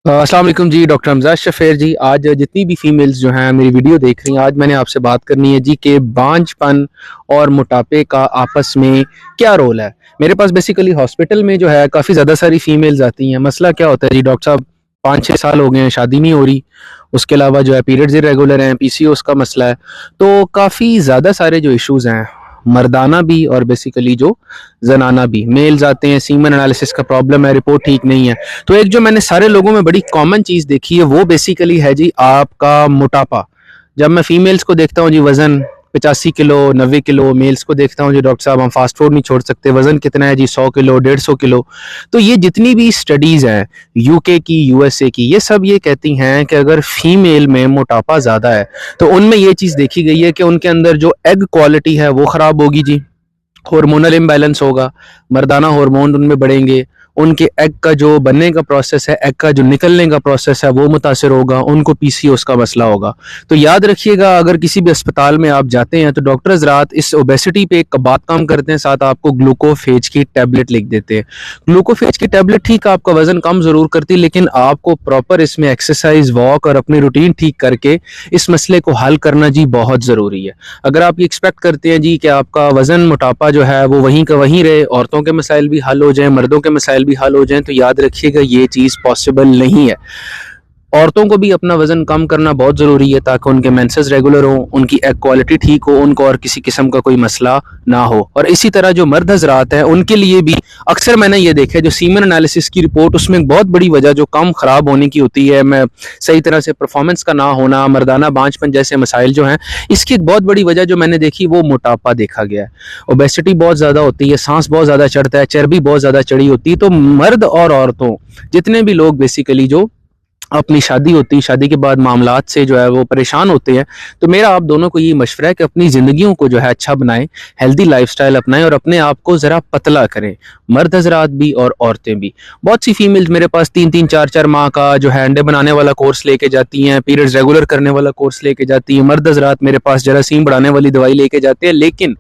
अस्सलाम वालेकुम जी। डॉक्टर हमजा शफेर जी। आज जितनी भी फीमेल्स जो हैं मेरी वीडियो देख रही हैं, आज मैंने आपसे बात करनी है जी कि बांझपन और मोटापे का आपस में क्या रोल है। मेरे पास बेसिकली हॉस्पिटल में जो है काफ़ी ज़्यादा सारी फीमेल्स आती हैं। मसला क्या होता है जी डॉक्टर साहब, 5-6 साल हो गए हैं, शादी नहीं हो रही। उसके अलावा जो है पीरियड्स इरेगुलर हैं, पीसीओएस का मसला है। तो काफ़ी ज़्यादा सारे जो इश्यूज़ हैं, मर्दाना भी और बेसिकली जो जनाना भी, मेल्स आते हैं, सीमन एनालिसिस का प्रॉब्लम है, रिपोर्ट ठीक नहीं है। तो एक जो मैंने सारे लोगों में बड़ी कॉमन चीज़ देखी है वो बेसिकली है जी आपका मोटापा। जब मैं फीमेल्स को देखता हूँ जी, वज़न 85 किलो, 90 किलो। मेल्स को देखता हूँ जी डॉक्टर साहब हम फास्ट फूड नहीं छोड़ सकते, वज़न कितना है जी, 100 किलो, 150 किलो। तो ये जितनी भी स्टडीज़ हैं यूके की, यूएसए की, ये सब ये कहती हैं कि अगर फीमेल में मोटापा ज़्यादा है तो उनमें ये चीज़ देखी गई है कि उनके अंदर जो एग क्वालिटी है वो ख़राब होगी जी, हार्मोनल इम्बैलेंस होगा, मर्दाना हार्मोन उनमें बढ़ेंगे, उनके एग का जो बनने का प्रोसेस है, एग का जो निकलने का प्रोसेस है वो मुतासर होगा, उनको पीसीओएस का मसला होगा। तो याद रखिएगा, अगर किसी भी अस्पताल में आप जाते हैं तो डॉक्टर हज़रात इस ओबेसिटी पे एक बात काम करते हैं, साथ आपको ग्लूकोफेज की टैबलेट लिख देते हैं। ग्लूकोफेज की टैबलेट ठीक है, आपका वजन कम ज़रूर करती है, लेकिन आपको प्रॉपर इसमें एक्सरसाइज, वॉक और अपनी रूटीन ठीक करके इस मसले को हल करना जी बहुत ज़रूरी है। अगर आप ये एक्सपेक्ट करते हैं जी कि आपका वज़न, मोटापा जो है वो वहीं का वहीं रहे, औरतों के मसाइल भी हल हो जाएँ, मर्दों के मसाइल भी हल हो जाएँ, तो याद रखिएगा ये चीज़ पॉसिबल नहीं है। औरतों को भी अपना वज़न कम करना बहुत ज़रूरी है ताकि उनके मेंसेस रेगुलर हों, उनकी एग क्वालिटी ठीक हो, उनको और किसी किस्म का कोई मसला ना हो। और इसी तरह जो मर्द हज़रात हैं उनके लिए भी अक्सर मैंने ये देखा है, जो सीमन एनालिसिस की रिपोर्ट, उसमें एक बहुत बड़ी वजह जो कम ख़राब होने की होती है, मैं सही तरह से परफॉर्मेंस का ना होना, मर्दाना बांझपन जैसे मसाइल जो हैं, इसकी एक बहुत बड़ी वजह जो मैंने देखी वो मोटापा देखा गया है। ओबेसिटी बहुत ज़्यादा होती है, सांस बहुत ज़्यादा चढ़ता है, चर्बी बहुत ज़्यादा चढ़ी होती है। तो मर्द और औरतों, जितने भी लोग बेसिकली जो अपनी शादी होती है, शादी के बाद मामलात से जो है वो परेशान होते हैं, तो मेरा आप दोनों को ये मशवरा है कि अपनी ज़िंदगियों को जो है अच्छा बनाएं, हेल्दी लाइफस्टाइल अपनाएं और अपने आप को ज़रा पतला करें, मर्द हजरात भी और औरतें भी। बहुत सी फीमेल्स मेरे पास 3-3, 4-4 माह का जो है अंडे बनाने वाला कोर्स लेके जाती हैं, पीरियड्स रेगुलर करने वाला कोर्स लेके जाती हैं। मर्द हजरात मेरे पास जरासीम बढ़ाने वाली दवाई लेके जाते हैं, लेकिन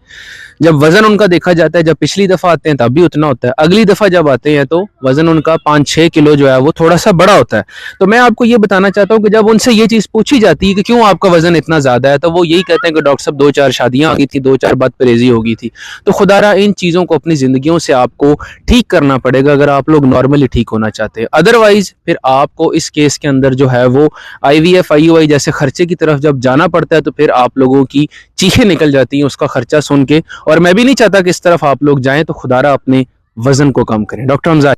जब वजन उनका देखा जाता है, जब पिछली दफा आते हैं तब भी उतना होता है, अगली दफा जब आते हैं तो वजन उनका 5-6 किलो जो है वो थोड़ा सा बड़ा होता है। तो मैं आपको ये बताना चाहता हूँ कि जब उनसे ये चीज पूछी जाती है कि क्यों आपका वजन इतना ज्यादा है, तो वो यही कहते हैं कि डॉक्टर साहब 2-4 शादियां आ गई थी, 2-4 बदपरेजी हो गई थी। तो खुदारा इन चीजों को अपनी जिंदगियों से आपको ठीक करना पड़ेगा अगर आप लोग नॉर्मली ठीक होना चाहते हैं। अदरवाइज फिर आपको इस केस के अंदर जो है वो आईवीएफ, आईयूआई जैसे खर्चे की तरफ जब जाना पड़ता है तो फिर आप लोगों की चीखें निकल जाती हैं उसका खर्चा सुन के। और मैं भी नहीं चाहता कि इस तरफ आप लोग जाएं, तो खुदारा अपने वजन को कम करें। डॉक्टर हमजा।